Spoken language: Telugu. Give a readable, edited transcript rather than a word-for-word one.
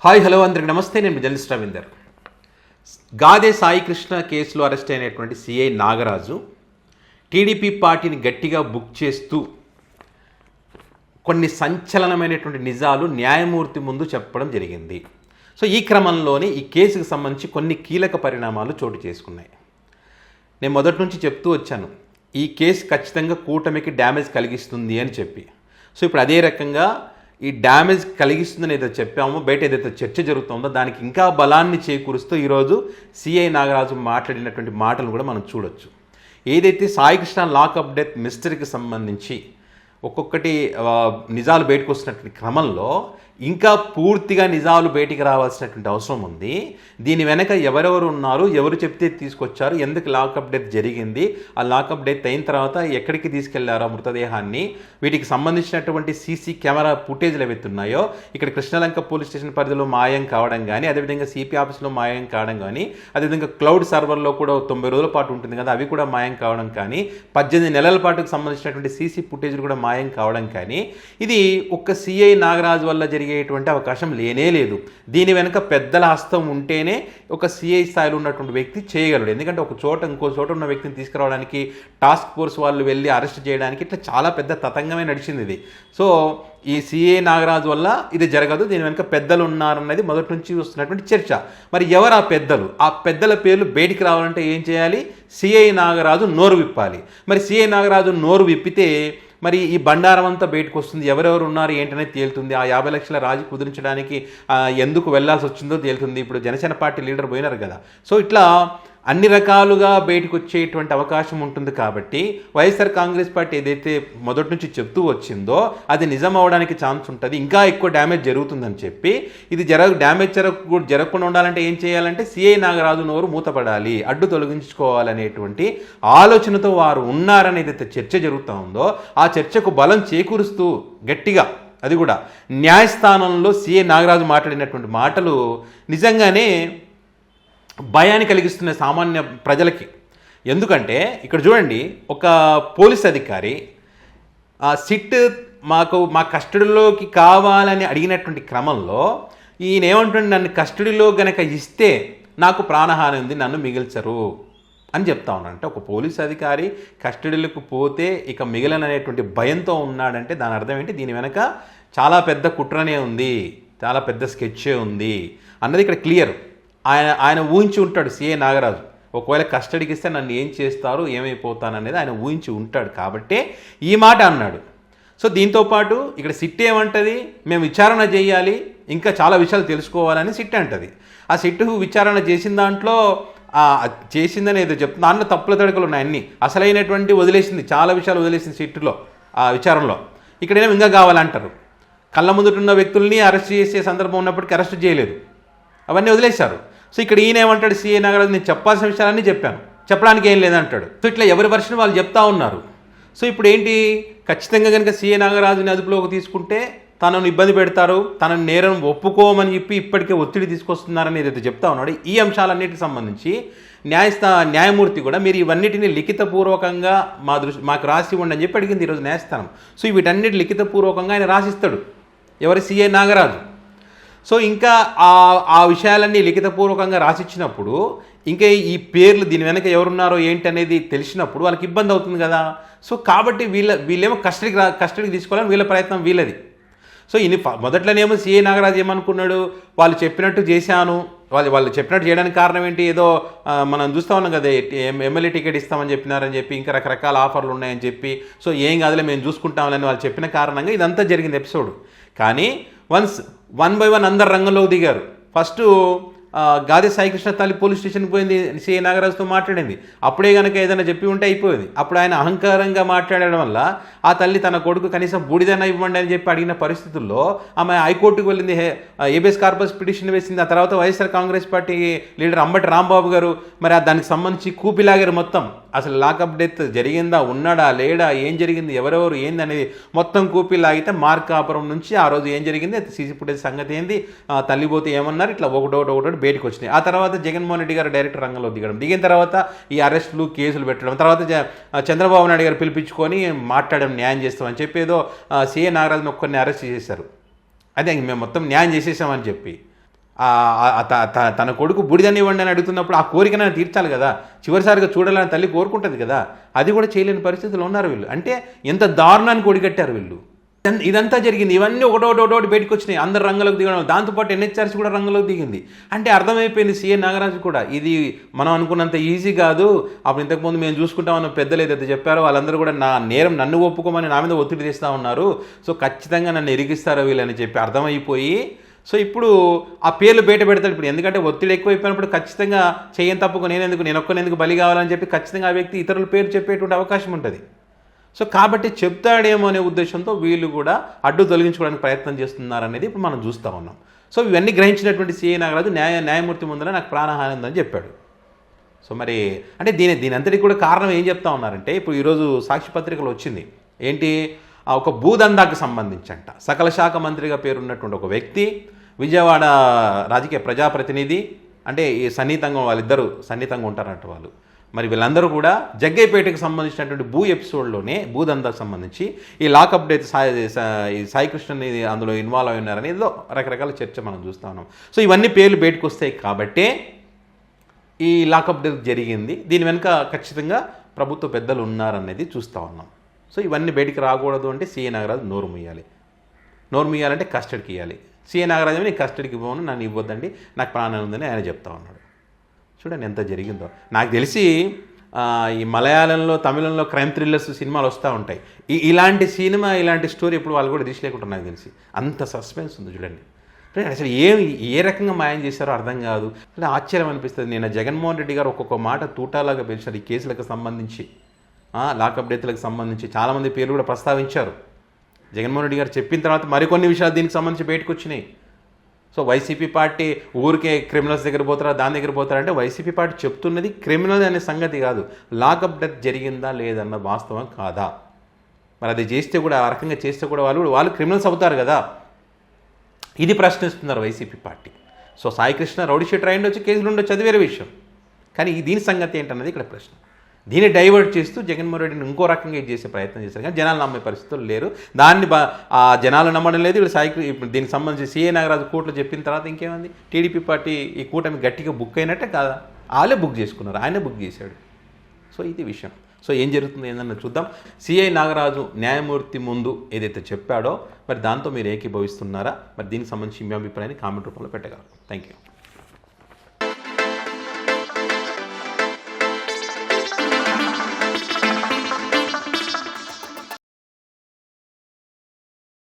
హాయ్ హలో అందరికి నమస్తే. నేను జర్నలిస్ట్ రవీందర్. గాదే సాయికృష్ణ కేసులో అరెస్ట్ అయినటువంటి సిఐ నాగరాజు టీడీపీ పార్టీని గట్టిగా బుక్ చేస్తూ కొన్ని సంచలనమైనటువంటి నిజాలు న్యాయమూర్తి ముందు చెప్పడం జరిగింది. సో ఈ క్రమంలోనే ఈ కేసుకు సంబంధించి కొన్ని కీలక పరిణామాలు చోటు చేసుకున్నాయి. నేను మొదటి నుంచి చెప్తూ వచ్చాను, ఈ కేసు ఖచ్చితంగా కూటమికి డ్యామేజ్ కలిగిస్తుంది అని చెప్పి. సో ఇప్పుడు అదే రకంగా ఈ డ్యామేజ్ కలిగిస్తుందని ఏదైతే చెప్పామో, బయట ఏదైతే చర్చ జరుగుతుందో దానికి ఇంకా బలాన్ని చేకూరుస్తూ ఈరోజు సిఐ నాగరాజు మాట్లాడినటువంటి మాటలు కూడా మనం చూడొచ్చు. ఏదైతే సాయికృష్ణ లాకప్ డెత్ మిస్టరీకి సంబంధించి ఒక్కొక్కటి నిజాలు బయటకు వస్తున్నటువంటి క్రమంలో ఇంకా పూర్తిగా నిజాలు బయటికి రావాల్సినటువంటి అవసరం ఉంది. దీని వెనక ఎవరెవరు ఉన్నారు, ఎవరు చెప్తే తీసుకొచ్చారు, ఎందుకు లాకప్ డెత్ జరిగింది, ఆ లాకప్ డెత్ అయిన తర్వాత ఎక్కడికి తీసుకెళ్లారో మృతదేహాన్ని, వీటికి సంబంధించినటువంటి సీసీ కెమెరా ఫుటేజ్లు ఏవైతున్నాయో ఇక్కడ కృష్ణలంక పోలీస్ స్టేషన్ పరిధిలో మాయం కావడం కానీ, అదేవిధంగా సిపి ఆఫీస్లో మాయం కావడం కానీ, అదేవిధంగా క్లౌడ్ సర్వర్లో కూడా 90 రోజుల పాటు ఉంటుంది కదా, అవి కూడా మాయం కావడం కానీ, 18 నెలల పాటుకు సంబంధించినటువంటి సీసీ ఫుటేజ్లు కూడా మాయం కావడం కానీ, ఇది ఒక్క సిఐ నాగరాజు వల్ల జరిగేటువంటి అవకాశం లేనే లేదు. దీని వెనుక పెద్దల హస్తం ఉంటేనే ఒక సిఐ స్థాయిలో ఉన్నటువంటి వ్యక్తి చేయగలడు. ఎందుకంటే ఒక చోట ఇంకో చోట ఉన్న వ్యక్తిని తీసుకురావడానికి టాస్క్ ఫోర్స్ వాళ్ళు వెళ్ళి అరెస్ట్ చేయడానికి ఇట్లా చాలా పెద్ద తతంగమే నడిచింది ఇది. సో ఈ సిఐ నాగరాజు వల్ల ఇది జరగదు, దీని వెనుక పెద్దలు ఉన్నారన్నది మొదటి నుంచి వస్తున్నటువంటి చర్చ. మరి ఎవరు ఆ పెద్దలు? ఆ పెద్దల పేర్లు బయటికి రావాలంటే ఏం చేయాలి? సిఐ నాగరాజు నోరు విప్పాలి. మరి సిఐ నాగరాజు నోరు విప్పితే మరి ఈ బండారం అంతా బయటకు వస్తుంది, ఎవరెవరు ఉన్నారు ఏంటనేది తేలుతుంది. ఆ 50 లక్షల రాజీ కుదిరించడానికి ఎందుకు వెళ్లాల్సి వచ్చిందో తేలుతుంది. ఇప్పుడు జనసేన పార్టీ లీడర్ పోయినారు కదా. సో ఇట్లా అన్ని రకాలుగా బయటకు వచ్చేటువంటి అవకాశం ఉంటుంది. కాబట్టి వైఎస్ఆర్ కాంగ్రెస్ పార్టీ ఏదైతే మొదటి నుంచి చెప్తూ వచ్చిందో అది నిజం అవడానికి ఛాన్స్ ఉంటుంది, ఇంకా ఎక్కువ డ్యామేజ్ జరుగుతుందని చెప్పి ఇది డ్యామేజ్ జరగకుండా ఉండాలంటే ఏం చేయాలంటే సిఐ నాగరాజు నోరు మూతపడాలి, అడ్డు తొలగించుకోవాలనేటువంటి ఆలోచనతో వారు ఉన్నారని ఏదైతే చర్చ జరుగుతూ ఉందో ఆ చర్చకు బలం చేకూరుస్తూ గట్టిగా, అది కూడా న్యాయస్థానంలో సిఐ నాగరాజు మాట్లాడినటువంటి మాటలు నిజంగానే భయాన్ని కలిగిస్తున్న సామాన్య ప్రజలకి. ఎందుకంటే ఇక్కడ చూడండి, ఒక పోలీస్ అధికారి సిట్ మా కస్టడీలోకి కావాలని అడిగినటువంటి క్రమంలో ఈయన ఏమంటుంది, నన్ను కస్టడీలో గనక ఇస్తే నాకు ప్రాణహాని ఉంది, నన్ను మిగిల్చరు అని చెప్తా ఉన్నాడంటే ఒక పోలీస్ అధికారి కస్టడీలకు పోతే ఇక మిగిలననేటువంటి భయంతో ఉన్నాడంటే దాని అర్థం ఏంటి? దీని వెనక చాలా పెద్ద కుట్రనే ఉంది, చాలా పెద్ద స్కెచ్చే ఉంది అన్నది ఇక్కడ క్లియర్. ఆయన ఊహించి ఉంటాడు సిఐ నాగరాజు, ఒకవేళ కస్టడీకి ఇస్తే నన్ను ఏం చేస్తారు, ఏమైపోతాననేది ఆయన ఊహించి ఉంటాడు కాబట్టే ఈ మాట అన్నాడు. సో దీంతోపాటు ఇక్కడ సిట్ ఏమంటుంది, మేము విచారణ చేయాలి, ఇంకా చాలా విషయాలు తెలుసుకోవాలని సిట్ అంటుంది. ఆ సిట్ విచారణ చేసిన దాంట్లో చేసిందని ఏదో చెప్తుంది, దాంట్లో తప్పుల తడకలు ఉన్నాయి అన్నీ, అసలైనటువంటి వదిలేసింది, చాలా విషయాలు వదిలేసింది సిట్టులో ఆ విచారణలో. ఇక్కడేమో ఇంకా కావాలంటారు. కళ్ళ ముందుటున్న వ్యక్తుల్ని అరెస్ట్ చేసే సందర్భం ఉన్నప్పటికీ అరెస్ట్ చేయలేదు, అవన్నీ వదిలేశారు. సో ఇక్కడ ఈయన ఏమంటాడు, సిఐ నాగరాజు నేను చెప్పాల్సిన విషయాలన్నీ చెప్పాను, చెప్పడానికి ఏం లేదంటాడు. సో ఇట్లా ఎవరి వర్షన్ వాళ్ళు చెప్తా ఉన్నారు. సో ఇప్పుడు ఏంటి, ఖచ్చితంగా కనుక సిఐ నాగరాజుని అదుపులోకి తీసుకుంటే తనను ఇబ్బంది పెడతారు, తనను నేరం ఒప్పుకోమని చెప్పి ఇప్పటికే ఒత్తిడి తీసుకొస్తున్నారని ఏదైతే చెప్తా ఉన్నాడు. ఈ అంశాలన్నిటికి సంబంధించి న్యాయమూర్తి కూడా మీరు ఇవన్నిటిని లిఖితపూర్వకంగా మాకు రాసి ఇవ్వండి అని చెప్పి అడిగింది ఈరోజు న్యాయస్థానం. సో వీటన్నిటి లిఖితపూర్వకంగా ఆయన రాసిస్తాడు, ఎవరి సిఐ నాగరాజు. సో ఇంకా ఆ విషయాలన్నీ లిఖితపూర్వకంగా రాసిచ్చినప్పుడు ఇంకా ఈ పేర్లు దీని వెనక ఎవరున్నారో ఏంటి అనేది తెలిసినప్పుడు వాళ్ళకి ఇబ్బంది అవుతుంది కదా. సో కాబట్టి వీళ్ళేమో కస్టడీకి తీసుకోవాలని వీళ్ళ ప్రయత్నం వీళ్ళది. సో మొదట్లోనేమో సిఐ నాగరాజు ఏమనుకున్నాడు, వాళ్ళు చెప్పినట్టు చేశాను, వాళ్ళు చెప్పినట్టు చేయడానికి కారణం ఏంటి, ఏదో మనం చూస్తూ ఉన్నాం కదా, ఎమ్మెల్యే టికెట్ ఇస్తామని చెప్పినారని చెప్పి, ఇంకా రకరకాల ఆఫర్లు ఉన్నాయని చెప్పి, సో ఏం కాదులే మేము చూసుకుంటామని వాళ్ళు చెప్పిన కారణంగా ఇదంతా జరిగింది ఎపిసోడ్. కానీ వన్ బై వన్ అందరు రంగంలోకి దిగారు. ఫస్ట్ గాదే సాయికృష్ణ తల్లి పోలీస్ స్టేషన్కి పోయింది, సిఐ నాగరాజుతో మాట్లాడింది. అప్పుడే కనుక ఏదైనా చెప్పి ఉంటే అయిపోయింది. అప్పుడు ఆయన అహంకారంగా మాట్లాడడం వల్ల ఆ తల్లి తన కొడుకు కనీసం బూడిదైనా ఇవ్వండి అని చెప్పి అడిగిన పరిస్థితుల్లో ఆమె హైకోర్టుకు వెళ్ళింది, ఏబిఎస్ కార్పస్ పిటిషన్ వేసింది. ఆ తర్వాత వైఎస్ఆర్ కాంగ్రెస్ పార్టీ లీడర్ అంబటి రాంబాబు గారు మరి దానికి సంబంధించి కూపిలాగారు మొత్తం. అసలు లాకప్ డెత్ జరిగిందా, ఉన్నాడా లేడా, ఏం జరిగింది, ఎవరెవరు ఏంది అనేది మొత్తం కూపీ లాగితే మార్కాపురం నుంచి ఆ రోజు ఏం జరిగింది, సీసీ ఫుటేజ్ సంగతి ఏంది, తల్లి పోతే ఏమన్నారు, ఇట్లా ఒకటోటి బయటకు వచ్చినాయి. ఆ తర్వాత జగన్మోహన్ రెడ్డి గారు డైరెక్ట్ రంగంలో దిగిన తర్వాత ఈ అరెస్టులు కేసులు పెట్టడం, తర్వాత చంద్రబాబు నాయుడు గారు పిలిపించుకొని మాట్లాడడం, న్యాయం చేస్తామని చెప్పి ఏదో సిఐ నాగరాజును ఒక్కరిని అరెస్ట్ చేశారు. అదే మేము మొత్తం న్యాయం చేసేసామని చెప్పి. తన కొడుకు బూడిదనివ్వండి అని అడుగుతున్నప్పుడు ఆ కోరికను తీర్చాలి కదా, చివరిసారిగా చూడాలని తల్లి కోరుకుంటుంది కదా, అది కూడా చేయలేని పరిస్థితులు ఉన్నారు వీళ్ళు. అంటే ఎంత దారుణానికి ఒడిగట్టారు వీళ్ళు. ఇదంతా జరిగింది, ఇవన్నీ ఒకటోటి బయటకు వచ్చినాయి, అందరు రంగంలోకి దిగడం, దాంతోపాటు ఎన్హెచ్ఆర్సీ కూడా రంగంలోకి దిగింది. అంటే అర్థమైపోయింది సీఏ నాగరాజు కూడా ఇది మనం అనుకున్నంత ఈజీ కాదు. అప్పుడు ఇంతకుముందు మేము చూసుకుంటామన్న పెద్దలు ఏదైతే చెప్పారో వాళ్ళందరూ కూడా నా నేరం నన్ను ఒప్పుకోమని నా మీద ఒత్తిడి తెస్తూ ఉన్నారు, సో ఖచ్చితంగా నన్ను ఇరిగిస్తారో వీళ్ళని చెప్పి అర్థమైపోయి సో ఇప్పుడు ఆ పేర్లు బయట పెడతాడు ఇప్పుడు. ఎందుకంటే ఒత్తిడి ఎక్కువైపోయినప్పుడు ఖచ్చితంగా చేయని తప్పుకు నేను ఒక్కనేందుకు బలి కావాలని చెప్పి ఖచ్చితంగా ఆ వ్యక్తి ఇతరుల పేరు చెప్పేటువంటి అవకాశం ఉంటుంది. సో కాబట్టి చెప్తాడేమో అనే ఉద్దేశంతో వీళ్ళు కూడా అడ్డు తొలగించుకోవడానికి ప్రయత్నం చేస్తున్నారనేది ఇప్పుడు మనం చూస్తూ ఉన్నాం. సో ఇవన్నీ గ్రహించినటువంటి సీఏ నాగరాజు న్యాయమూర్తి ముందర నాకు ప్రాణహాని ఉందని చెప్పాడు. సో మరి అంటే దీని అంతటికి కూడా కారణం ఏం చెప్తా ఉన్నారంటే, ఇప్పుడు ఈరోజు సాక్షి పత్రికలో వచ్చింది ఏంటి, ఒక భూదందాకు సంబంధించంట సకల శాఖ మంత్రిగా పేరున్నటువంటి ఒక వ్యక్తి, విజయవాడ రాజకీయ ప్రజాప్రతినిధి, అంటే ఈ సన్నిహితంగా వాళ్ళిద్దరూ సన్నిహితంగా ఉంటారంట వాళ్ళు. మరి వీళ్ళందరూ కూడా జగ్గైపేటకు సంబంధించినటువంటి ఎపిసోడ్లోనే భూదందాకు సంబంధించి ఈ లాకప్ డేట్ సాయి కృష్ణని అందులో ఇన్వాల్వ్ అయి ఉన్నారని ఏదో రకరకాల చర్చ మనం చూస్తూ ఉన్నాం. సో ఇవన్నీ పేర్లు బయటకు వస్తాయి కాబట్టే ఈ లాకప్ డేట్ జరిగింది, దీని వెనుక ఖచ్చితంగా ప్రభుత్వ పెద్దలు ఉన్నారనేది చూస్తూ ఉన్నాం. సో ఇవన్నీ బయటికి రాకూడదు అంటే సీఏ నాగరాజు నోరు ముయ్యాలంటే కస్టడీకి ఇవ్వాలి. సీఏ నాగరాజు నేను కస్టడీకి పోను, నన్ను ఇవ్వద్దండి, నాకు ప్రాణం ఉందని ఆయన చెప్తా ఉన్నాడు. చూడండి ఎంత జరిగిందో. నాకు తెలిసి ఈ మలయాళంలో తమిళంలో క్రైమ్ థ్రిల్లర్స్ సినిమాలు వస్తూ ఉంటాయి, ఇలాంటి సినిమా ఇలాంటి స్టోరీ ఇప్పుడు వాళ్ళు కూడా తీసలేకుంటారు నాకు తెలిసి. అంత సస్పెన్స్ ఉంది చూడండి. అసలు ఏ రకంగా మాయం చేశారో అర్థం కాదు. అంటే ఆశ్చర్యం అనిపిస్తుంది. నేను జగన్మోహన్ రెడ్డి గారు ఒక్కొక్క మాట తూటాలాగా పిలిచారు ఈ కేసులకు సంబంధించి, లాకప్ డెత్లకు సంబంధించి చాలామంది పేర్లు కూడా ప్రస్తావించారు. జగన్మోహన్ రెడ్డి గారు చెప్పిన తర్వాత మరికొన్ని విషయాలు దీనికి సంబంధించి బయటకు వచ్చినాయి. సో వైసీపీ పార్టీ ఊరికే క్రిమినల్స్ దగ్గర పోతారా దాని దగ్గర పోతారంటే వైసీపీ పార్టీ చెప్తున్నది క్రిమినల్ అనే సంగతి కాదు, లాకప్ డెత్ జరిగిందా లేదన్న వాస్తవం కాదా. మరి అది చేస్తే కూడా ఆ రకంగా చేస్తే కూడా వాళ్ళు క్రిమినల్స్ అవుతారు కదా, ఇది ప్రశ్నిస్తున్నారు YCP party. So Sai Krishna rowdy sheeter అయ్యిండొచ్చు, కేసులు ఉండొచ్చు, అది వేరే విషయం. కానీ దీని సంగతి ఏంటన్నది ఇక్కడ ప్రశ్న. దీన్ని డైవర్ట్ చేస్తూ జగన్మోహన్ రెడ్డిని ఇంకో రకంగా చేసే ప్రయత్నం చేశారు, కానీ జనాలు నమ్మే పరిస్థితులు లేరు. దాన్ని ఆ జనాలు నమ్మడం లేదు. ఇప్పుడు దీనికి సంబంధించి సీఏ నాగరాజు కోర్టులో చెప్పిన తర్వాత ఇంకేమంది, టీడీపీ పార్టీ ఈ కూటమి గట్టిగా బుక్ అయినట్టే కాదా, వాళ్ళే బుక్ చేసుకున్నారు, ఆయనే బుక్ చేశాడు. సో ఇది విషయం. సో ఏం జరుగుతుంది ఏందన్న చూద్దాం. సీఐ నాగరాజు న్యాయమూర్తి ముందు ఏదైతే చెప్పాడో మరి దాంతో మీరు ఏకీభవిస్తున్నారా, మరి దీనికి సంబంధించి మీ అభిప్రాయాన్ని కామెంట్ రూపంలో పెట్టగలరు. Thank you.